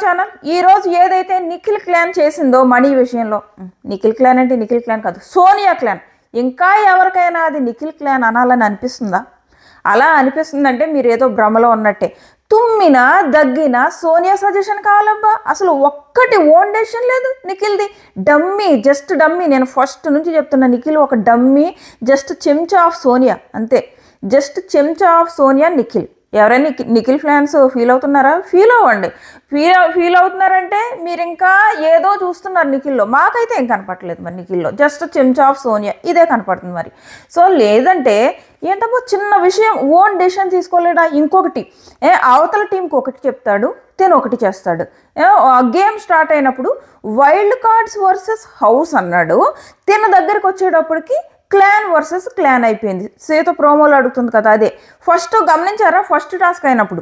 Channel. ఈరోజు ఏదైతే Nikhil clan చేసిందో మనీ విషయంలో, నిఖిల్ క్లాన్ అంటే నిఖిల్ క్లాన్ కాదు, సోనియా క్లాన్. ఇంకా ఎవరికైనా అది నిఖిల్ క్లాన్ అనాలని అనిపిస్తుందా? అలా అనిపిస్తుందంటే మీరు ఏదో భ్రమలో ఉన్నట్టే. తుమ్మినా దగ్గినా సోనియా సజెషన్ కావాలబ్బా. అసలు ఒక్కటి ఓన్ డెసిషన్ లేదు నిఖిల్ది. Dummy, just dummy. నేను ఫస్ట్ నుంచి చెప్తున్నా, నిఖిల్ ఒక dummy, just chamcha of Sonia, అంతే. Just chamcha of Sonia Nikhil. ఎవరైనా నిఖిల్ ఫ్యాన్స్ ఫీల్ అవుతున్నారా? ఫీల్ అవ్వండి. ఫీల్ అవుతున్నారంటే మీరు ఇంకా ఏదో చూస్తున్నారు నిఖిల్లో. మాకైతే ఏం కనపడలేదు మరి నిఖిల్లో. జస్ట్ చెంచా ఆఫ్ సోనియా ఇదే కనపడుతుంది మరి. సో లేదంటే ఏంటబ్బో చిన్న విషయం ఓన్ డెసిషన్ తీసుకోలేడా? ఇంకొకటి అవతల టీంకి ఒకటి చెప్తాడు, తిను ఒకటి చేస్తాడు. గేమ్ స్టార్ట్ అయినప్పుడు వైల్డ్ కార్డ్స్ వర్సెస్ హౌస్ అన్నాడు. తిన దగ్గరికి వచ్చేటప్పటికి క్లాన్ వర్సెస్ క్లాన్ అయిపోయింది. సీత ప్రోమోలో అడుగుతుంది కదా, అదే. ఫస్ట్ గమనించారా? ఫస్ట్ టాస్క్ అయినప్పుడు,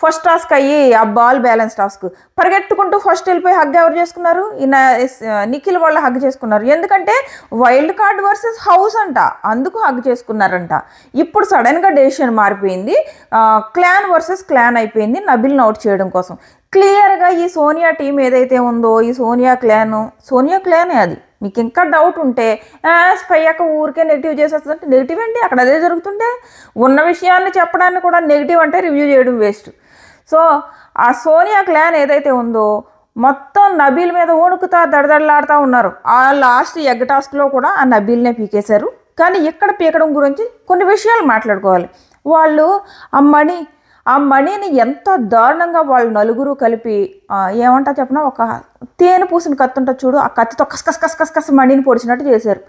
ఫస్ట్ టాస్క్ అయ్యి ఆ బాల్ బ్యాలెన్స్ టాస్క్ పరిగెట్టుకుంటూ ఫస్ట్ వెళ్ళిపోయి హగ్ ఎవరు చేసుకున్నారు? నిఖిల్ వాళ్ళు హగ్ చేసుకున్నారు. ఎందుకంటే వైల్డ్ కార్డ్ వర్సెస్ హౌస్ అంట, అందుకు హగ్ చేసుకున్నారంట. ఇప్పుడు సడన్గా డెసిషన్ మారిపోయింది, క్లాన్ వర్సెస్ క్లాన్ అయిపోయింది నబిల్ని అవుట్ చేయడం కోసం. క్లియర్గా ఈ సోనియా టీం ఏదైతే ఉందో, ఈ సోనియా క్లానే అది. మీకు ఇంకా డౌట్ ఉంటే స్పయ్యాక ఊరికే నెగిటివ్ చేసేస్తుందంటే నెగిటివ్ ఏంటి? అక్కడ అదే జరుగుతుంటే ఉన్న విషయాన్ని చెప్పడానికి కూడా నెగిటివ్ అంటే రివ్యూ చేయడం వేస్ట్. సో ఆ సోనియా క్లాన్ ఏదైతే ఉందో మొత్తం నబీల్ మీద వణుకుతా దడదడలాడుతూ ఉన్నారు. ఆ లాస్ట్ ఎగ్ టాస్క్లో కూడా ఆ నబీల్నే పీకేశారు. కానీ ఇక్కడ పీకడం గురించి కొన్ని విషయాలు మాట్లాడుకోవాలి. వాళ్ళు ఆ మణిని ఎంత దారుణంగా వాళ్ళు నలుగురు కలిపి ఏమంటా చెప్పినా, ఒక తేనె పూసిన కత్తి ఉంటుంది చూడు, ఆ కత్తితో కస్ మణిని పొడిచినట్టు చేశారు.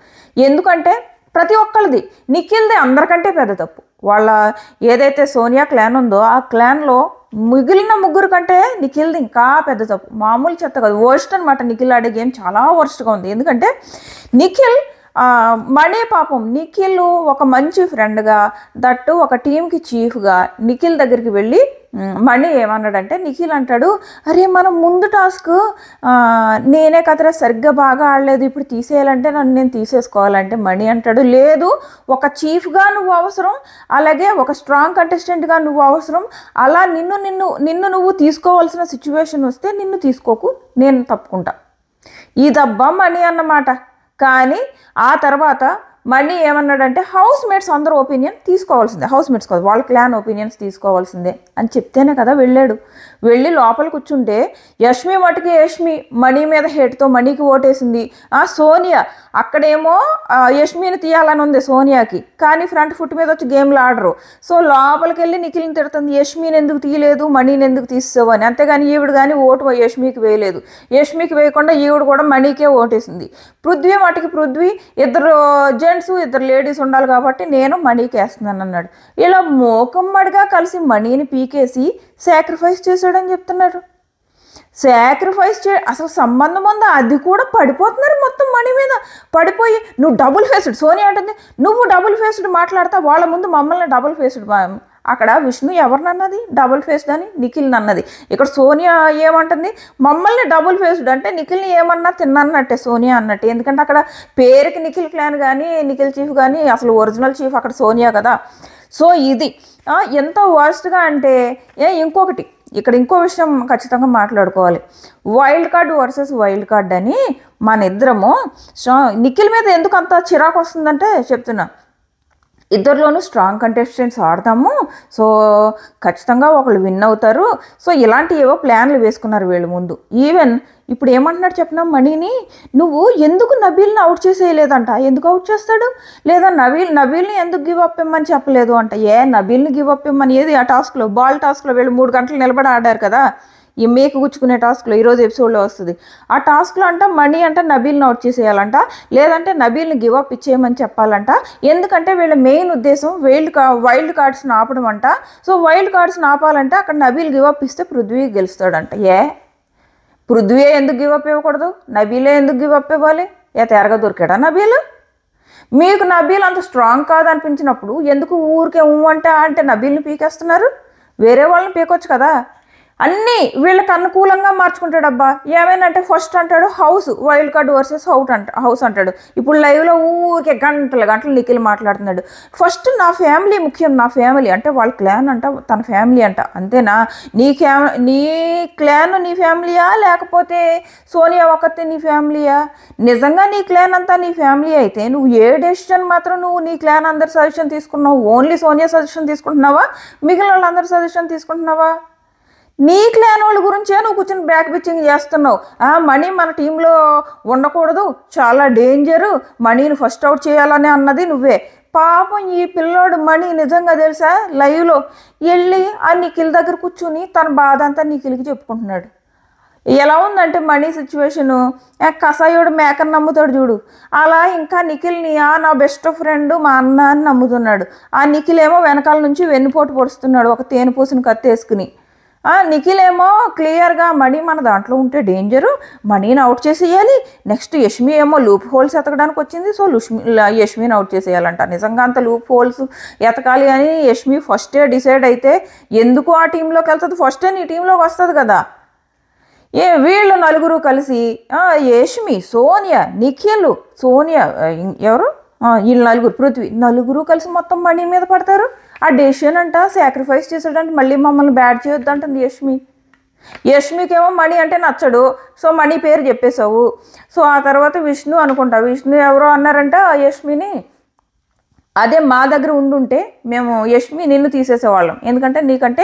ఎందుకంటే ప్రతి ఒక్కరిది, నిఖిల్ది అందరికంటే పెద్ద తప్పు. వాళ్ళ ఏదైతే సోనియా క్లాన్ ఉందో ఆ క్లాన్లో మిగిలిన ముగ్గురు కంటే నిఖిల్ది ఇంకా పెద్ద తప్పు. మామూలు చెత్త కాదు, వర్స్ట్ అనమాట. నిఖిల్ ఆడే గేమ్ చాలా వర్స్ట్గా ఉంది. ఎందుకంటే నిఖిల్ మణి పాపం, నిఖిల్ ఒక మంచి ఫ్రెండ్గా, దట్టు ఒక టీంకి చీఫ్గా నిఖిల్ దగ్గరికి వెళ్ళి మణి ఏమన్నాడంటే, నిఖిల్ అంటాడు, అరే మనం ముందు టాస్క్ నేనే కదరా సరిగ్గా బాగా ఆడలేదు, ఇప్పుడు తీసేయాలంటే నన్ను నేను తీసేసుకోవాలంటే మణి అంటాడు, లేదు ఒక చీఫ్గా నువ్వు అవసరం, అలాగే ఒక స్ట్రాంగ్ కంటెస్టెంట్గా నువ్వు అవసరం. అలా నిన్ను నువ్వు తీసుకోవాల్సిన సిచ్యువేషన్ వస్తే నిన్ను తీసుకోకు, నేను తప్పుకుంటా. ఇదబ్బా మణి అన్నమాట. కానీ ఆ తర్వాత మణి ఏమన్నాడంటే, హౌస్ మేట్స్ అందరూ ఒపీనియన్ తీసుకోవాల్సిందే, హౌస్ మేట్స్ కాదు వాళ్ళ క్లాన్ ఒపీనియన్స్ తీసుకోవాల్సిందే అని చెప్తేనే కదా వెళ్ళాడు. వెళ్ళి లోపల కూర్చుంటే యష్మి మణి మీద హేట్తో మణికి ఓటేసింది. సోనియా అక్కడేమో యష్మిని తీయాలని ఉంది సోనియాకి, కానీ ఫ్రంట్ ఫుట్ మీద వచ్చి గేమ్లు ఆడరు. సో లోపలికి వెళ్ళి నిఖిల్ని తిడుతుంది, యష్మిని ఎందుకు తీయలేదు, మణిని ఎందుకు తీసావు అని. అంతేగాని ఈవిడ కానీ ఓటు యష్మికి వేయలేదు. యష్మికి వేయకుండా ఈవిడ కూడా మణికే ఓటేసింది. పృథ్వీ ఇద్దరు జెంట్స్ ఇద్దరు లేడీస్ ఉండాలి కాబట్టి నేను మణికి వేస్తున్నాను అన్నాడు. ఇలా మోకమ్మడిగా కలిసి మణిని పీకేసి సాక్రిఫైస్ చేశాడని చెప్తున్నారు. అసలు సంబంధం ఉందా? అది కూడా పడిపోతున్నారు మొత్తం మణి మీద పడిపోయి. నువ్వు డబుల్ ఫేస్డ్, సోనియా అంటుంది, నువ్వు డబుల్ ఫేస్డ్ మాట్లాడతా, వాళ్ళ ముందు మమ్మల్ని డబుల్ ఫేస్డ్. అక్కడ విష్ణు ఎవరినన్నది డబుల్ ఫేస్డ్ అని? నిఖిల్ని అన్నది. ఇక్కడ సోనియా ఏమంటుంది, మమ్మల్ని డబుల్ ఫేస్డ్ అంటే నిఖిల్ని ఏమన్నా తిన్నట్టే సోనియా అన్నట్టు. ఎందుకంటే అక్కడ పేరుకి నిఖిల్ క్లాన్ కానీ నిఖిల్ చీఫ్ కానీ అసలు ఒరిజినల్ చీఫ్ అక్కడ సోనియా కదా. సో ఇది ఎంత వర్స్ట్గా అంటే, ఇంకొకటి ఇక్కడ ఇంకో విషయం ఖచ్చితంగా మాట్లాడుకోవాలి. Wild card versus wild card అని మన ఇద్దరము నిఖిల్ మీద ఎందుకు అంత చిరాకు వస్తుందంటే చెప్తున్నా, ఇద్దరిలోనూ స్ట్రాంగ్ కంటెస్టెంట్స్ ఆడతాము, సో ఖచ్చితంగా ఒకళ్ళు విన్ అవుతారు. సో ఇలాంటి ఏవో ప్లాన్లు వేసుకున్నారు వీళ్ళు ముందు. ఈవెన్ ఇప్పుడు ఏమంటున్నాడు చెప్పినా, మణిని నువ్వు ఎందుకు నబీల్ని అవుట్ చేసేయలేదంట. ఎందుకు అవుట్ చేస్తాడు? లేదా నబీల్ని ఎందుకు గివ్ అప్ ఇమ్మని చెప్పలేదు అంట. నబీల్ని గివ్ అప్ ఇమ్మని ఏది? ఆ టాస్క్లో బాల్ టాస్క్లో వీళ్ళు 3 గంటలు నిలబడి ఆడారు కదా, ఈ మేకు గుచ్చుకునే టాస్క్లో ఈరోజు ఎపిసోడ్లో వస్తుంది. ఆ టాస్క్లో అంట మణి అంట నబీల్ని అవుట్ చేసేయాలంట, లేదంటే నబీల్ని గివ్ అప్ ఇచ్చేయమని చెప్పాలంట. ఎందుకంటే వీళ్ళ మెయిన్ ఉద్దేశం వైల్డ్ కార్డ్స్ని ఆపడం అంట. సో వైల్డ్ కార్డ్స్ని ఆపాలంటే అక్కడ నబీల్ గివ్ అప్ ఇస్తే పృథ్వీ గెలుస్తాడంట. పృథ్వీ ఎందుకు గివ్ అప్ ఇవ్వకూడదు? నబీలే ఎందుకు గివ్ అప్ ఇవ్వాలి? తేరగా దొరికాడా నబీల్? మీకు నబీల్ అంత స్ట్రాంగ్ కాదనిపించినప్పుడు ఎందుకు ఊరికే అంటే నబీల్ని పీకేస్తున్నారు? వేరే వాళ్ళని పీకొచ్చు కదా. అన్నీ వీళ్ళకి అనుకూలంగా మార్చుకుంటాడు. అబ్బా ఏమైందంటే ఫస్ట్ అంటాడు house wild card versus house అంటాడు. ఇప్పుడు లైవ్లో ఊరికే గంటలు గంటలు నిఖిల్ మాట్లాడుతున్నాడు. ఫస్ట్ నా ఫ్యామిలీ ముఖ్యం, నా ఫ్యామిలీ అంటే వాళ్ళ క్లాన్ అంట, తన ఫ్యామిలీ అంట. అంతేనా? నీ క్లాన్ నీ ఫ్యామిలీయా లేకపోతే సోనియా ఒకతే నీ ఫ్యామిలీయా? నిజంగా నీ క్లాన్ అంతా నీ ఫ్యామిలీ అయితే నువ్వు ఏ డెసిషన్ మాత్రం నువ్వు నీ క్లాన్ అందరి సజెషన్ తీసుకున్నావు? ఓన్లీ సోనియా సజెషన్ తీసుకుంటున్నావా? మిగిలిన వాళ్ళందరి సజెషన్ తీసుకుంటున్నావా? నీ క్లాన్ వాళ్ళ గురించే నువ్వు కూర్చొని బ్యాక్ పిచ్చింగ్ చేస్తున్నావు. మనీ మన టీంలో ఉండకూడదు, చాలా డేంజరు, మనీని ఫస్ట్ అవుట్ చేయాలని అన్నది నువ్వే. పాపం ఈ పిల్లోడు మనీ నిజంగా తెలుసా లైవ్లో వెళ్ళి ఆ నిఖిల్ దగ్గర కూర్చుని తన బాధ అంతా నిఖిల్కి చెప్పుకుంటున్నాడు. ఎలా ఉందంటే మనీ సిచ్యువేషను, కసాయుడు మేకని నమ్ముతాడు చూడు, అలా ఇంకా నిఖిల్ని నా బెస్ట్ ఫ్రెండ్ మా అన్న అని నమ్ముతున్నాడు. ఆ నిఖిల్ ఏమో వెనకాల నుంచి వెన్నుపోటు పొడుస్తున్నాడు ఒక తేనె పూసిన కత్తి వేసుకుని. నిఖిల్ ఏమో క్లియర్గా మణి మన దాంట్లో ఉంటే డేంజరు, మనీని అవుట్ చేసేయాలి. నెక్స్ట్ యష్మి ఏమో లూప్ హోల్స్ ఎతకడానికి వచ్చింది, సో యష్మిని అవుట్ చేసేయాలంట. నిజంగా అంత లూప్ హోల్స్ ఎతకాలి అని యష్మి ఫస్టే డిసైడ్ అయితే ఎందుకు ఆ టీంలోకి వెళ్తుంది? ఫస్టే నీ టీంలోకి వస్తుంది కదా. వీళ్ళు నలుగురు కలిసి యష్మి, సోనియా, నిఖిల్, సోనియా, ఎవరు వీళ్ళు నలుగురు, పృథ్వీ నలుగురు కలిసి మొత్తం మణి మీద పడతారు. ఆ డెసిషన్ అంట సాక్రిఫైస్ చేసాడంటే మళ్ళీ మమ్మల్ని బ్యాడ్ చేయొద్దు అంటుంది యష్మి. యష్మికేమో మణి అంటే నచ్చడు, సో మణి పేరు చెప్పేశావు. సో ఆ తర్వాత విష్ణు అనుకుంటా, విష్ణు ఎవరో అన్నారంట యష్మిని, అదే మా దగ్గర ఉండుంటే మేము యష్మి నిన్ను తీసేసేవాళ్ళం, ఎందుకంటే నీకంటే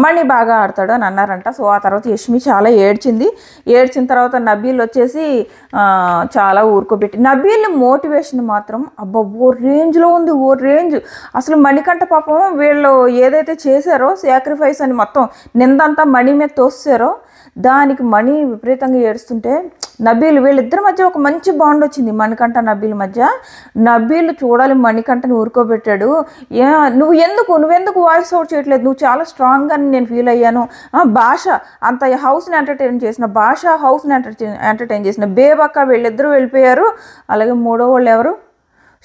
మణి బాగా ఆడతాడు అని అన్నారంట. సో ఆ తర్వాత యష్మి చాలా ఏడ్చింది. ఏడ్చిన తర్వాత నబీల్ వచ్చేసి చాలా ఊరుకోబెట్టి, నబీల్ మోటివేషన్ మాత్రం అబ్బా ఓ రేంజ్లో ఉంది, ఓ రేంజ్. అసలు మణికంట పాపం వీళ్ళు ఏదైతే చేశారో సాక్రిఫైస్ అని మొత్తం నిందంతా మణి మీద తోసారో దానికి మణి విపరీతంగా ఏడుస్తుంటే నబీల్ వీళ్ళిద్దరి మధ్య ఒక మంచి బాండ్ వచ్చింది, మణికంఠ నబీల్ మధ్య. నబీల్ చూడాలి మణికంఠని ఊరుకోబెట్టాడు. నువ్వెందుకు వాయిస్ అవుట్ చేయట్లేదు, నువ్వు చాలా స్ట్రాంగ్ అని నేను ఫీల్ అయ్యాను. భాష అంత హౌస్ని ఎంటర్టైన్ చేసిన, భాష హౌస్ని ఎంటర్టైన్ చేసిన, బేబక్క వీళ్ళిద్దరూ వెళ్ళిపోయారు. అలాగే మూడో వాళ్ళు ఎవరు,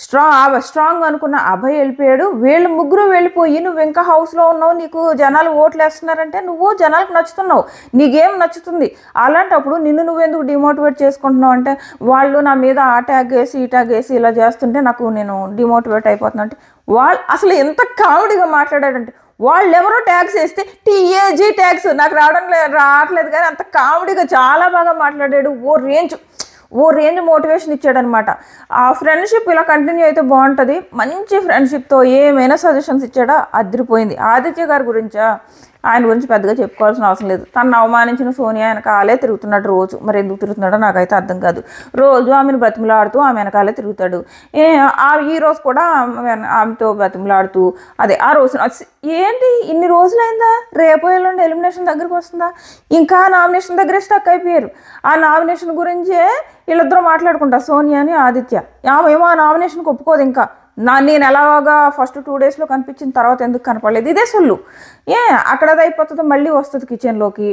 స్ట్రాంగ్ అనుకున్న అభయ్ వెళ్ళిపోయాడు. వీళ్ళు ముగ్గురు వెళ్ళిపోయి నువ్వు ఇంకా హౌస్లో ఉన్నావు, నీకు జనాలు ఓట్లు వేస్తున్నారంటే నువ్వు జనాలకు నచ్చుతున్నావు, నీ గేమ్ నచ్చుతుంది. అలాంటప్పుడు నువ్వెందుకు డిమోటివేట్ చేసుకుంటున్నావు అంటే వాళ్ళు నా మీద ఆ ట్యాగ్ వేసి ఈ ట్యాగ్ వేసి ఇలా చేస్తుంటే నేను డిమోటివేట్ అయిపోతున్నా అంటే వాళ్ళు అసలు ఎంత కామెడీగా మాట్లాడాడంటే వాళ్ళు ఎవరో ట్యాగ్స్ వేస్తే టీఏజీ ట్యాగ్స్ నాకు రావట్లేదు కానీ అంత కామెడీగా చాలా బాగా మాట్లాడాడు. ఓ రేంజ్ మోటివేషన్ ఇచ్చాడనమాట. ఆ ఫ్రెండ్షిప్ ఇలా కంటిన్యూ అయితే బాగుంటుంది. మంచి ఫ్రెండ్షిప్తో ఏమైనా సజెషన్స్ ఇచ్చాడా, అదిరిపోయింది. ఆదిత్య గారి గురించా, ఆయన గురించి పెద్దగా చెప్పుకోవాల్సిన అవసరం లేదు. తను అవమానించిన సోనియా వెనకాలే తిరుగుతున్నాడు రోజు. మరి ఎందుకు తిరుగుతున్నాడో నాకైతే అర్థం కాదు. రోజు ఆమెను బతిమలాడుతూ ఆమె వెనకాలే తిరుగుతాడు. ఈ రోజు కూడా ఆమెతో బతిమలాడుతూ అదే ఆ రోజు ఏంటి ఇన్ని రోజులైందా, రేపు ఎల్లుండి ఎలిమినేషన్ దగ్గరికి వస్తుందా, ఇంకా నామినేషన్ దగ్గరే స్టక్ అయిపోయారు. ఆ నామినేషన్ గురించే వీళ్ళిద్దరూ మాట్లాడుకుంటారు, సోనియాని ఆదిత్య. ఏమో ఆ నామినేషన్కి ఒప్పుకోదు. ఇంకా నేను ఎలాగా ఫస్ట్ 2 డేస్లో కనిపించిన తర్వాత ఎందుకు కనపడలేదు, ఇదే సొల్లు. అక్కడది అయిపోతుందో మళ్ళీ వస్తుంది కిచెన్లోకి.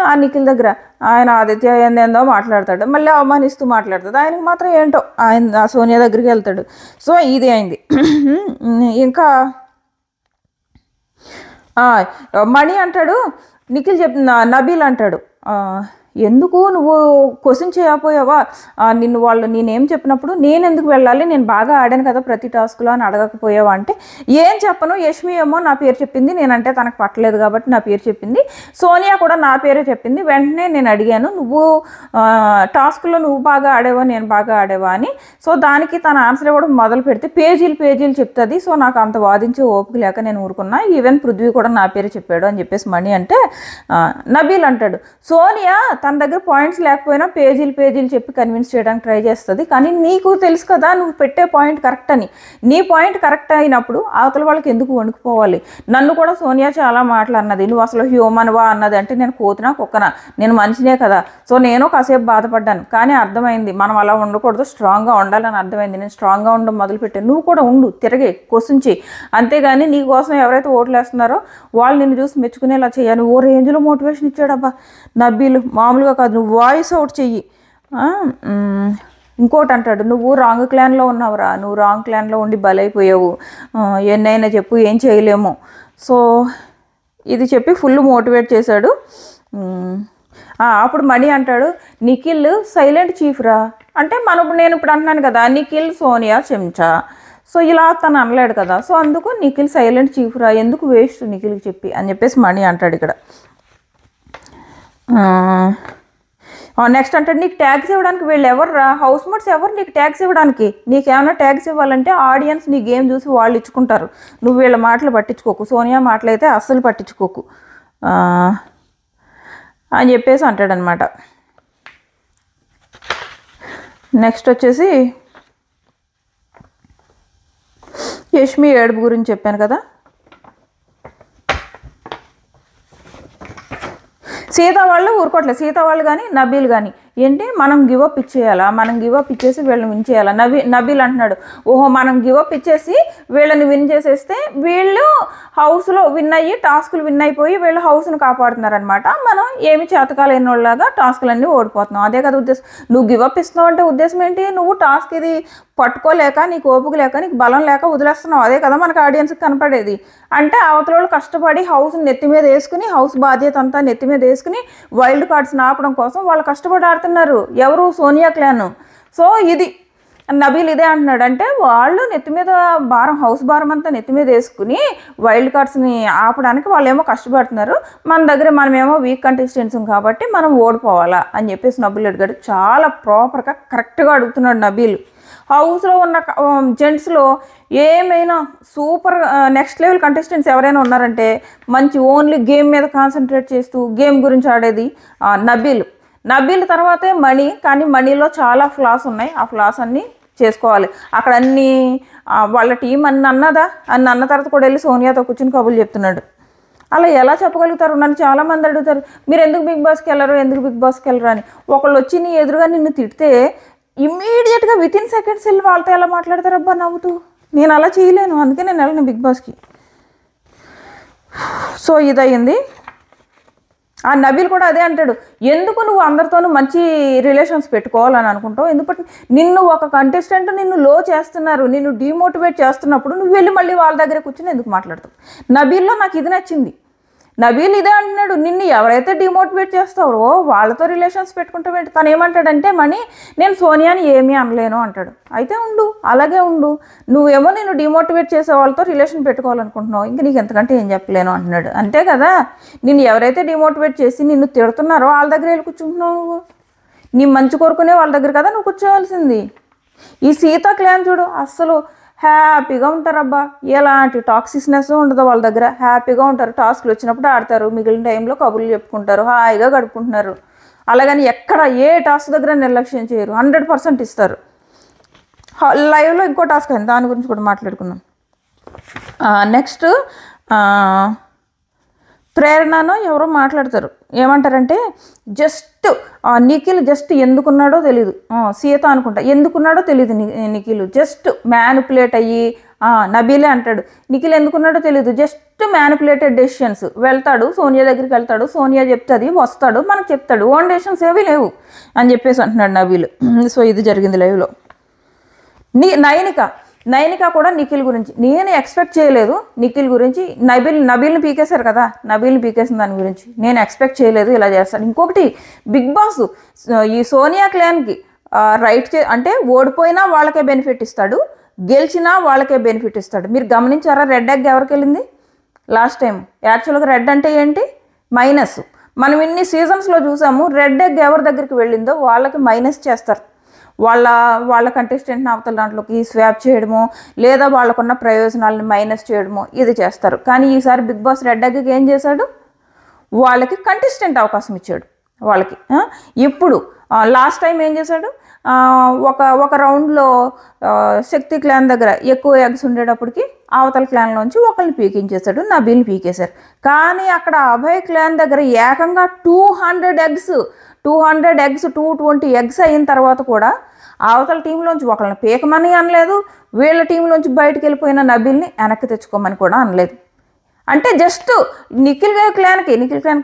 ఆ నిఖిల్ దగ్గర ఆయన ఆదిత్య ఏందో మాట్లాడతాడు, మళ్ళీ అవమానిస్తూ మాట్లాడుతుంది. ఆయనకి మాత్రం ఏంటో ఆయన సోనియా దగ్గరికి వెళ్తాడు. సో ఇది అయింది. ఇంకా మణి అంటాడు, నిఖిల్ నబీల్ అంటాడు, ఎందుకు నువ్వు క్వశ్చన్ చేయకపోయావా, నేనేం చెప్పినప్పుడు నేను ఎందుకు వెళ్ళాలి, నేను బాగా ఆడాను కదా ప్రతి టాస్క్లో అని అడగకపోయావా అంటే ఏం చెప్పను, యష్మి ఏమో నా పేరు చెప్పింది, నేనంటే తనకు పట్టలేదు కాబట్టి నా పేరు చెప్పింది, సోనియా కూడా నా పేరే చెప్పింది. వెంటనే నేను అడిగాను నువ్వు టాస్క్లో నువ్వు బాగా ఆడేవా నేను బాగా ఆడేవా అని. సో దానికి తన ఆన్సర్ ఇవ్వడం మొదలు పెడితే పేజీలు చెప్తుంది. సో నాకు అంత వాదించే ఓపిక లేక నేను ఊరుకున్నా. ఈవెన్ పృథ్వీ కూడా నా పేరు చెప్పాడు అని చెప్పేసి మణి అంటే నబీల్ అంటాడు, సోనియా తన దగ్గర పాయింట్స్ లేకపోయినా పేజీలు చెప్పి కన్విన్స్ చేయడానికి ట్రై చేస్తుంది, కానీ నీకు తెలుసు కదా నువ్వు పెట్టే పాయింట్ కరెక్ట్ అని. నీ పాయింట్ కరెక్ట్ అయినప్పుడు అవతల వాళ్ళకి ఎందుకు వణుకుపోవాలి. నన్ను కూడా సోనియా చాలా మాటలు అన్నది, నువ్వు అసలు హ్యూమన్వా అన్నది. అంటే నేను కోతినా కుక్కనా, నేను మనిషినే కదా. సో నేను కాసేపు బాధపడ్డాను, కానీ అర్థమైంది మనం అలా ఉండకూడదు, స్ట్రాంగ్గా ఉండాలని అర్థమైంది. నేను స్ట్రాంగ్గా ఉండడం మొదలుపెట్టాను. నువ్వు కూడా ఉండు, తిరగే క్వశ్చన్ చేయి, అంతేగాని నీ కోసం ఎవరైతే ఓట్లు వేస్తున్నారో వాళ్ళు నిన్ను చూసి మెచ్చుకునేలా చేయాలి. ఓ రేంజ్లో మోటివేషన్ ఇచ్చాడబ్బా నబీల్, మామూలుగా కాదు. నువ్వు వాయిస్ అవుట్ చెయ్యి. ఇంకోటి అంటాడు, నువ్వు రాంగ్ క్లాన్లో ఉన్నావురా, నువ్వు రాంగ్ క్లాన్లో ఉండి బలైపోయావు, ఎన్నైనా చెప్పు ఏం చేయలేము. సో ఇది చెప్పి ఫుల్ మోటివేట్ చేశాడు. అప్పుడు మణి అంటాడు, నిఖిల్ సైలెంట్ చీఫ్ రా అంటే నేను ఇప్పుడు అంటున్నాను కదా, నిఖిల్ సోనియా చెంచా. సో ఇలా తను అనలేడు కదా, సో అందుకు నిఖిల్ సైలెంట్ చీఫ్ రా, ఎందుకు వేస్ట్ నిఖిల్కి చెప్పి అని చెప్పేసి మణి అంటాడు ఇక్కడ. నెక్స్ట్ అంటాడు, నీకు ట్యాగ్స్ ఇవ్వడానికి వీళ్ళు ఎవర్రా, హౌస్ మేట్స్ ఎవరు నీకు ట్యాగ్స్ ఇవ్వడానికి, నీకేమైనా ట్యాగ్స్ ఇవ్వాలంటే ఆడియన్స్ నీ గేమ్ చూసి వాళ్ళు ఇచ్చుకుంటారు, నువ్వు వీళ్ళ మాటలు పట్టించుకోకు, సోనియా మాటలు అయితే అస్సలు పట్టించుకోకు అని చెప్పేసి అంటాడనమాట. నెక్స్ట్ వచ్చేసి యష్మి ఏడుపు గురించి చెప్పాను కదా. సీత వాళ్ళు ఊరుకోవట్లేదు, సీత వాళ్ళు కానీ నబీల్ కానీ ఏంటి మనం గివప్ ఇచ్చేయాలా, మనం గివప్ ఇచ్చేసి వీళ్ళని విన్ చేయాలా. నబీల్ అంటున్నాడు, ఓహో మనం గివప్ ఇచ్చేసి వీళ్ళని విన్ చేసేస్తే వీళ్ళు హౌస్లో విన్ అయ్యి టాస్కులు విన్ అయిపోయి వీళ్ళు హౌస్ను కాపాడుతున్నారనమాట, మనం ఏమి చేతకాలేని వాళ్ళలాగా టాస్కులన్నీ ఓడిపోతున్నాం, అదే కదా ఉద్దేశం. నువ్వు గివప్ ఇస్తున్నావు అంటే ఉద్దేశం ఏంటి, నువ్వు టాస్క్ ఇది పట్టుకోలేక నీకు ఓపిక లేక నీకు బలం లేక వదిలేస్తున్నావు, అదే కదా మనకు ఆడియన్స్కి కనపడేది. అంటే అవతల వాళ్ళు కష్టపడి హౌస్ నెత్తి మీద వేసుకుని, హౌస్ బాధ్యత అంతా నెత్తి మీద వేసుకుని వైల్డ్ కార్డ్స్ ఆపడం కోసం వాళ్ళు కష్టపడి ఆడుతున్నారు. ఎవరు, సోనియా క్లాన్. సో ఇది నబీల్ ఇదే అంటున్నాడు, అంటే వాళ్ళు నెత్తి మీద భారం, హౌస్ భారం అంతా నెత్తి మీద వేసుకుని వైల్డ్ కార్డ్స్ని ఆపడానికి వాళ్ళేమో కష్టపడుతున్నారు, మన దగ్గర మనమేమో వీక్ కంటెస్టెంట్స్ కాబట్టి మనం ఓడిపోవాలా అని చెప్పేసి నబీల్ అడిగాడు. చాలా ప్రాపర్గా కరెక్ట్గా అడుగుతున్నాడు నబీల్. హౌస్లో ఉన్న జెంట్స్లో ఏమైనా సూపర్ నెక్స్ట్ లెవెల్ కంటెస్టెంట్స్ ఎవరైనా ఉన్నారంటే మంచి ఓన్లీ గేమ్ మీద కాన్సన్ట్రేట్ చేస్తూ గేమ్ గురించి ఆడేది నబీల్ తర్వాతే మణి. కానీ మణిలో చాలా ఫ్లాస్ ఉన్నాయి, ఆ ఫ్లాస్ అన్నీ చేసుకోవాలి. అక్కడ అన్నీ వాళ్ళ టీం అన్న తర్వాత కూడా వెళ్ళి సోనియాతో కూర్చుని కబుర్లు చెప్తున్నాడు. అలా ఎలా చెప్పగలుగుతారు? నన్ను చాలామంది అడుగుతారు, మీరు ఎందుకు బిగ్ బాస్కి వెళ్ళరు, ఎందుకు బిగ్ బాస్కి వెళ్ళరు అని. ఒకళ్ళు వచ్చి నీ ఎదురుగా నిన్ను తిడితే ఇమ్మీడియట్గా వితిన్ సెకండ్స్ వెళ్ళి వాళ్ళతో ఎలా మాట్లాడతారు అబ్బా నవ్వుతూ. నేను అలా చేయలేను, అందుకే నేను వెళ్ళను బిగ్ బాస్కి. సో ఇదయ్యింది. ఆ నబీల్ కూడా అదే అంటాడు, ఎందుకు నువ్వు అందరితోనూ మంచి రిలేషన్స్ పెట్టుకోవాలని అనుకుంటావు, ఎందుకంటే నిన్ను ఒక కంటెస్టెంట్ నిన్ను లో చేస్తున్నారు, నిన్ను డిమోటివేట్ చేస్తున్నప్పుడు నువ్వు వెళ్ళి మళ్ళీ వాళ్ళ దగ్గర కూర్చొని ఎందుకు మాట్లాడతావు. నబీల్లో నాకు ఇది నచ్చింది. నబీల్ ఇదే అంటున్నాడు, నిన్ను ఎవరైతే డిమోటివేట్ చేస్తారో వాళ్ళతో రిలేషన్స్ పెట్టుకుంటావేంటి. తను ఏమంటాడంటే మణి, నేను సోనియాని ఏమీ అనలేను అంటాడు. అయితే ఉండు, అలాగే ఉండు, నువ్వేమో నేను డిమోటివేట్ చేసే వాళ్ళతో రిలేషన్ పెట్టుకోవాలనుకుంటున్నావు, ఇంక నీకు ఎంతకంటే ఏం చెప్పలేను అంటున్నాడు. అంతే కదా, నిన్ను ఎవరైతే డిమోటివేట్ చేసి నిన్ను తిడుతున్నారో వాళ్ళ దగ్గర వెళ్ళి కూర్చుంటున్నావు, నువ్వు నీ మంచి కోరుకునే వాళ్ళ దగ్గర కదా నువ్వు కూర్చోవాల్సింది. ఈ సీత క్లాన్ చూడు, అస్సలు హ్యాపీగా ఉంటారబ్బా, ఎలాంటి టాక్సిక్నెస్ ఉండదు వాళ్ళ దగ్గర, హ్యాపీగా ఉంటారు. టాస్క్లు వచ్చినప్పుడు ఆడతారు, మిగిలిన టైంలో కబుర్లు చెప్పుకుంటారు, హాయిగా గడుపుకుంటున్నారు. అలాగని ఎక్కడ ఏ టాస్క్ దగ్గర నిర్లక్ష్యం చేయరు, 100% ఇస్తారు. లైవ్లో ఇంకో టాస్క్ అయింది, దాని గురించి కూడా మాట్లాడుకున్నాం. నెక్స్ట్ ప్రేరణనో ఎవరో మాట్లాడతారు, ఏమంటారంటే జస్ట్ నిఖిల్ జస్ట్ ఎందుకున్నాడో తెలీదు, సీత అనుకుంటా, ఎందుకున్నాడో తెలియదు నిఖిల్ జస్ట్ మ్యానిపులేట్ అయ్యి, నబీలే అంటాడు నిఖిల్ ఎందుకున్నాడో తెలీదు, జస్ట్ మ్యానిపులేటెడ్ డెసిషన్స్. వెళ్తాడు సోనియా దగ్గరికి, వెళ్తాడు, సోనియా చెప్తుంది, వస్తాడు, మనకు చెప్తాడు, ఓన్ డెసిషన్స్ ఏవి లేవు అని చెప్పేసి అంటున్నాడు నబీల్. సో ఇది జరిగింది లైవ్లో. నైనిక కూడా నిఖిల్ గురించి నేను ఎక్స్పెక్ట్ చేయలేదు, నిఖిల్ గురించి నబీల్ని పీకేశారు కదా, నబీల్ని పీకేసిన దాని గురించి నేను ఎక్స్పెక్ట్ చేయలేదు ఇలా చేస్తాను. ఇంకొకటి బిగ్ బాస్ ఈ సోనియా క్లాన్కి అంటే ఓడిపోయినా వాళ్ళకే బెనిఫిట్ ఇస్తాడు, గెలిచినా వాళ్ళకే బెనిఫిట్ ఇస్తాడు. మీరు గమనించారా రెడ్ ఎగ్ ఎవరికి వెళ్ళింది లాస్ట్ టైం? యాక్చువల్గా రెడ్ అంటే ఏంటి, మైనస్. మనం ఇన్ని సీజన్స్లో చూసాము, రెడ్ ఎగ్ ఎవరి దగ్గరికి వెళ్ళిందో వాళ్ళకి మైనస్ చేస్తారు. వాళ్ళ కంటెస్టెంట్ని అవతల దాంట్లోకి స్వాప్ చేయడము, లేదా వాళ్ళకున్న ప్రయోజనాలను మైనస్ చేయడము ఇది చేస్తారు. కానీ ఈసారి బిగ్ బాస్ రెడ్ ఎగ్కి ఏం చేశాడు, వాళ్ళకి కంటెస్టెంట్ అవకాశం ఇచ్చాడు వాళ్ళకి. ఇప్పుడు లాస్ట్ టైం ఏం చేశాడు, ఒక రౌండ్లో శక్తి క్లాన్ దగ్గర ఎక్కువ ఎగ్స్ ఉండేటప్పటికి అవతల క్లాన్లోంచి ఒకరిని పీకించేశాడు, నబీల్ని పీకేశారు. కానీ అక్కడ అభయ్ క్లాన్ దగ్గర ఏకంగా 200 ఎగ్స్ 220 ఎగ్స్ అయిన తర్వాత కూడా అవతల టీంలోంచి ఒకళ్ళని పీకమని అనలేదు, వీళ్ళ టీంలోంచి బయటకు వెళ్ళిపోయిన నబీల్ని వెనక్కి తెచ్చుకోమని కూడా అనలేదు. అంటే జస్ట్ నిఖిల్ క్లాన్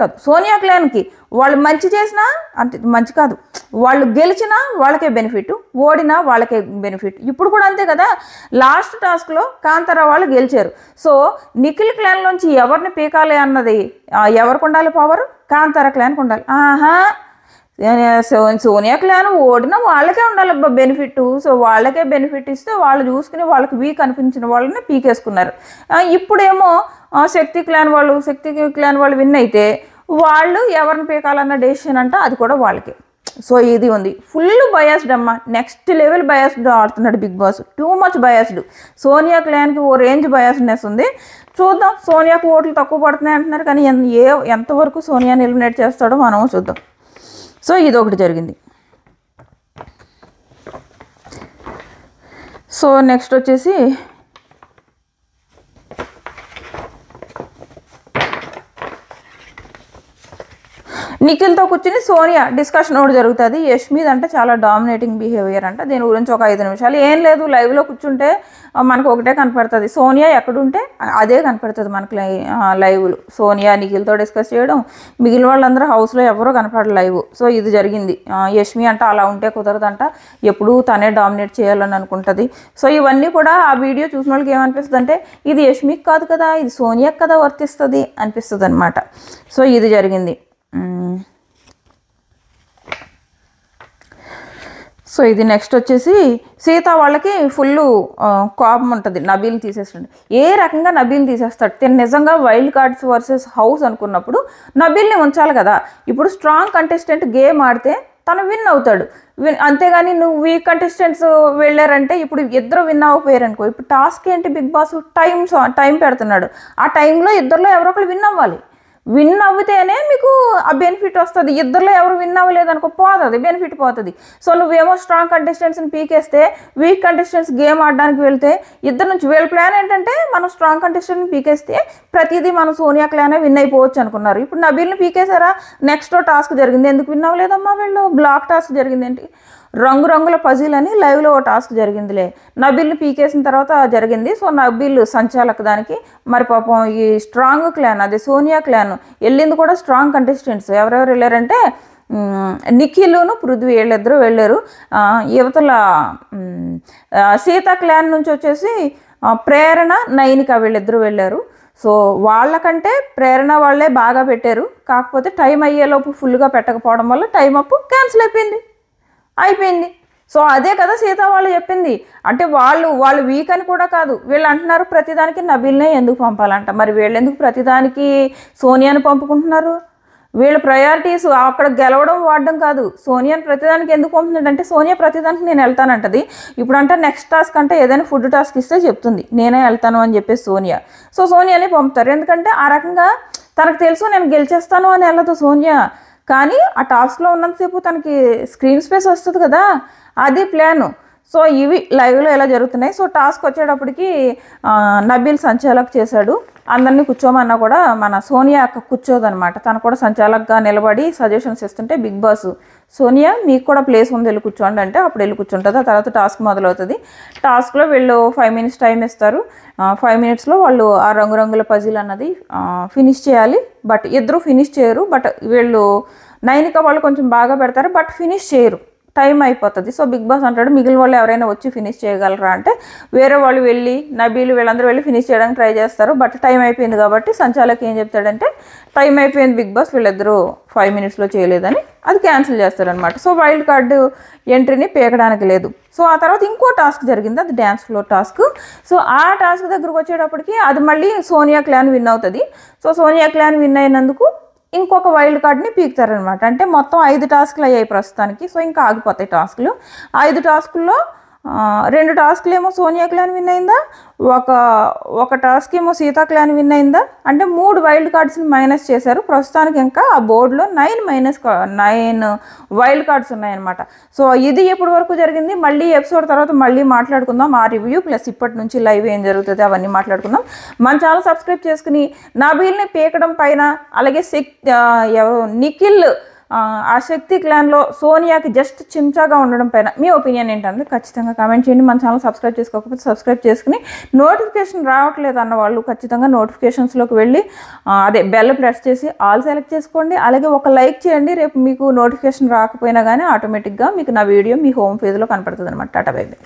కాదు, సోనియా క్లాన్కి వాళ్ళు మంచి చేసినా అంటే మంచి కాదు, వాళ్ళు గెలిచినా వాళ్ళకే బెనిఫిట్, ఓడినా వాళ్ళకే బెనిఫిట్. ఇప్పుడు కూడా అంతే కదా, లాస్ట్ టాస్క్లో కాంతారా వాళ్ళు గెలిచారు. సో నిఖిల్ క్లాన్లోంచి ఎవరిని పీకాలి అన్నది ఎవరికి ఉండాలి పవర్? కాంతారా క్లాన్కి ఉండాలి. సోనియా క్లాన్ ఓడినా వాళ్ళకే ఉండాలి బెనిఫిట్. సో వాళ్ళకే బెనిఫిట్ ఇస్తే వాళ్ళు చూసుకుని వాళ్ళకి వీక్ అనిపించిన వాళ్ళని పీకేసుకున్నారు. ఇప్పుడేమో శక్తి క్లాన్ వాళ్ళు విన్ అయితే వాళ్ళు ఎవరిని పీకాలన్న డెసిషన్ అంట, అది కూడా వాళ్ళకే. సో ఇది ఉంది, ఫుల్ బయాస్డ్ అమ్మ, నెక్స్ట్ లెవెల్ బయాస్డ్ ఆడుతున్నాడు Bigg Boss, too much biased. Sonia క్లాన్కి ఓ రేంజ్ బయాస్డ్నెస్ ఉంది. చూద్దాం, సోనియాకు ఓట్లు తక్కువ పడుతున్నాయి అంటున్నారు, కానీ ఎంతవరకు సోనియాని ఎలిమినేట్ చేస్తాడో మనము చూద్దాం. సో ఇది ఒకటి జరిగింది. సో నెక్స్ట్ వచ్చేసి నిఖిల్తో కూర్చుని సోనియా డిస్కషన్ ఒకటి జరుగుతుంది. యష్మీద్ అంటే చాలా డామినేటింగ్ బిహేవియర్ అంట, దీని గురించి ఒక 5 నిమిషాలు. ఏం లేదు, లైవ్లో కూర్చుంటే మనకు ఒకటే కనపడుతుంది, సోనియా ఎక్కడుంటే అదే కనపడుతుంది మనకు లైవ్లు. సోనియా నిఖిల్తో డిస్కస్ చేయడం, మిగిలిన వాళ్ళందరూ హౌస్లో ఎవరో కనపడరు లైవ్. సో ఇది జరిగింది. యష్మి అంట అలా ఉంటే కుదరదంట, ఎప్పుడూ తనే డామినేట్ చేయాలని అనుకుంటుంది. సో ఇవన్నీ కూడా ఆ వీడియో చూసిన వాళ్ళకి ఏమనిపిస్తుంది అంటే, ఇది యష్మికి కాదు కదా, ఇది సోనియాకి కదా వర్తిస్తుంది అనిపిస్తుంది అనమాట. సో ఇది జరిగింది. సో ఇది నెక్స్ట్ వచ్చేసి సీత వాళ్ళకి ఫుల్ కోపం ఉంటుంది, నబీల్ని తీసేస్తాడు. ఏ రకంగా నబీల్ని తీసేస్తాడు? తిను నిజంగా వైల్డ్ కార్డ్స్ వర్సెస్ హౌస్ అనుకున్నప్పుడు నబీల్ని ఉంచాలి కదా. ఇప్పుడు స్ట్రాంగ్ కంటెస్టెంట్ గేమ్ ఆడితే తను విన్ అవుతాడు, అంతేగాని నువ్వు వీక్ కంటెస్టెంట్స్ వెళ్ళారంటే ఇప్పుడు ఇద్దరు విన్ అవ్వకపోయారు అనుకో. ఇప్పుడు టాస్క్ ఏంటి, బిగ్ బాస్ టైం పెడుతున్నాడు, ఆ టైంలో ఇద్దరిలో ఎవరో ఒకరు విన్ అవ్వాలి. విన్ అవ్వితేనే మీకు ఆ బెనిఫిట్ వస్తుంది. ఇద్దరిలో ఎవరు విన్ అవ్వలేదు అనుకో, పోతుంది, బెనిఫిట్ పోతుంది. సో నువ్వేమో స్ట్రాంగ్ కంటెస్టెంట్స్ని పీకేస్తే వీక్ కంటెస్టెంట్స్ గేమ్ ఆడడానికి వెళ్తే ఇద్దరు నుంచి వీళ్ళ ప్లాన్ ఏంటంటే మనం స్ట్రాంగ్ కంటెస్టెంట్ని పీకేస్తే ప్రతిదీ మనం సోనియా క్లానే విన్ అయిపోవచ్చు అనుకున్నారు. ఇప్పుడు నబీల్ని పీకేసారా, నెక్స్ట్ టాస్క్ జరిగింది, ఎందుకు విన్ అవ్వలేదమ్మా వీళ్ళు? బ్లాక్ టాస్క్ జరిగింది ఏంటి, రంగురంగుల పజిల్ అని లైవ్లో ఓ టాస్క్ జరిగిందిలే, నబీల్ని పీకేసిన తర్వాత జరిగింది. సో నబీల్ సంచాలక దానికి, మరి పాపం ఈ స్ట్రాంగ్ క్లాన్ అదే సోనియా క్లాన్ వెళ్ళింది కూడా స్ట్రాంగ్ కంటెస్టెంట్స్. ఎవరెవరు వెళ్ళారంటే నిఖిల్ను పృథ్వీ వీళ్ళిద్దరూ వెళ్ళారు. యువతల సీతా క్లాన్ నుంచి వచ్చేసి ప్రేరణ నైనిక వీళ్ళిద్దరూ వెళ్ళారు. సో వాళ్ళకంటే ప్రేరణ వాళ్ళే బాగా పెట్టారు, కాకపోతే టైం అయ్యేలోపు ఫుల్గా పెట్టకపోవడం వల్ల టైం అప్ క్యాన్సిల్ అయిపోయింది. సో అదే కదా సీత వాళ్ళు చెప్పింది. అంటే వాళ్ళు వీక్ అని కూడా కాదు, వీళ్ళు అంటున్నారు ప్రతిదానికి నబీల్నే ఎందుకు పంపాలంట. మరి వీళ్ళు ఎందుకు ప్రతిదానికి సోనియాని పంపుకుంటున్నారు? వీళ్ళ ప్రయారిటీస్ అక్కడ గెలవడం వాడడం కాదు, సోనియాని ప్రతిదానికి ఎందుకు పంపుతుందంటే సోనియా ప్రతిదానికి నేను వెళ్తానంటది. ఇప్పుడంటే నెక్స్ట్ టాస్క్ అంటే ఏదైనా ఫుడ్ టాస్క్ ఇస్తే చెప్తుంది నేనే వెళ్తాను అని చెప్పేసి సోనియా. సో సోనియాని పంపుతారు, ఎందుకంటే ఆ రకంగా తనకు తెలుసు నేను గెలిచేస్తాను అని వెళ్ళదు సోనియా. కానీ ఆ టాస్క్లో ఉన్నంతసేపు తనకి స్క్రీన్ స్పేస్ వస్తుంది కదా, అది ప్లాను. సో ఇవి లైవ్లో ఎలా జరుగుతున్నాయి. సో టాస్క్ వచ్చేటప్పటికి నబీల్ సంచాలక్ చేశాడు, అందరినీ కూర్చోమన్నా కూడా మన సోనియా అక్క కూర్చోదనమాట. తను కూడా సంచాలక్గా నిలబడి సజెషన్స్ ఇస్తుంటే బిగ్ బాస్ సోనియా మీకు కూడా ప్లేస్ ఉంది వెళ్ళి కూర్చోండి అంటే అప్పుడు వెళ్ళి కూర్చుంటుంది. ఆ తర్వాత టాస్క్ మొదలవుతుంది. టాస్క్లో వీళ్ళు 5 minutes టైం ఇస్తారు. 5 minutesలో వాళ్ళు ఆ రంగురంగుల పజిల్ అన్నది ఫినిష్ చేయాలి. బట్ ఇద్దరు ఫినిష్ చేయరు, బట్ వీళ్ళు నైనిక వాళ్ళు కొంచెం బాగా పెడతారు, బట్ ఫినిష్ చేయరు, టైం అయిపోతుంది. సో బిగ్ బాస్ అంటాడు మిగిలిన వాళ్ళు ఎవరైనా వచ్చి ఫినిష్ చేయగలరా అంటే వేరే వాళ్ళు వెళ్ళి నబీలు వీళ్ళందరూ వెళ్ళి ఫినిష్ చేయడానికి ట్రై చేస్తారు, బట్ టైం అయిపోయింది కాబట్టి సంచాలక్ ఏం చెప్తాడంటే టైం అయిపోయింది బిగ్ బాస్, వీళ్ళిద్దరూ 5 minutesలో చేయలేదని అది క్యాన్సిల్ చేస్తారనమాట. సో వైల్డ్ కార్డు ఎంట్రీని పీకడానికి లేదు. సో ఆ తర్వాత ఇంకో టాస్క్ జరిగింది, అది డ్యాన్స్ ఫ్లోర్ టాస్క్. సో ఆ టాస్క్ దగ్గరకు వచ్చేటప్పటికి అది మళ్ళీ సోనియా క్లాన్ విన్ అవుతుంది. సో సోనియా క్లాన్ విన్ అయినందుకు ఇంకొక వైల్డ్ కార్డ్ని పీకుతారనమాట. అంటే మొత్తం 5 టాస్క్లు అయ్యాయి ప్రస్తుతానికి. సో ఇంకా ఆగిపోతాయి టాస్క్లు. 5 టాస్కుల్లో 2 టాస్క్లు ఏమో సోనియా క్లాన్ విన్ అయిందా, ఒక టాస్క్ ఏమో సీతా క్లాన్ విన్ అయిందా. అంటే 3 వైల్డ్ కార్డ్స్ని మైనస్ చేశారు. ప్రస్తుతానికి ఇంకా ఆ బోర్డులో 9 వైల్డ్ కార్డ్స్ ఉన్నాయన్నమాట. సో ఇది ఎప్పటి వరకు జరిగింది, మళ్ళీ ఎపిసోడ్ తర్వాత మళ్ళీ మాట్లాడుకుందాం. ఆ రివ్యూ ప్లస్ ఇప్పటి నుంచి లైవ్ ఏం జరుగుతుంది అవన్నీ మాట్లాడుకుందాం. మన ఛానల్ సబ్స్క్రైబ్ చేసుకుని నబీల్ని పీకడం పైన, అలాగే నిఖిల్ ఆ శక్తి క్లాన్లో సోనియాకి జస్ట్ చెంచాగా ఉండడం పైన మీ ఒపీనియన్ ఏంటంటే ఖచ్చితంగా కామెంట్ చేయండి. మన ఛానల్ సబ్స్క్రైబ్ చేసుకోకపోతే సబ్స్క్రైబ్ చేసుకుని నోటిఫికేషన్ రావట్లేదు అన్న వాళ్ళు ఖచ్చితంగా నోటిఫికేషన్స్లోకి వెళ్ళి అదే బెల్ ప్రెస్ చేసి ఆల్ సెలెక్ట్ చేసుకోండి. అలాగే ఒక లైక్ చేయండి. రేపు మీకు నోటిఫికేషన్ రాకపోయినా కానీ ఆటోమేటిక్గా మీకు నా వీడియో మీ హోమ్ పేజ్లో కనపడుతుంది అనమాట. Tata bye by.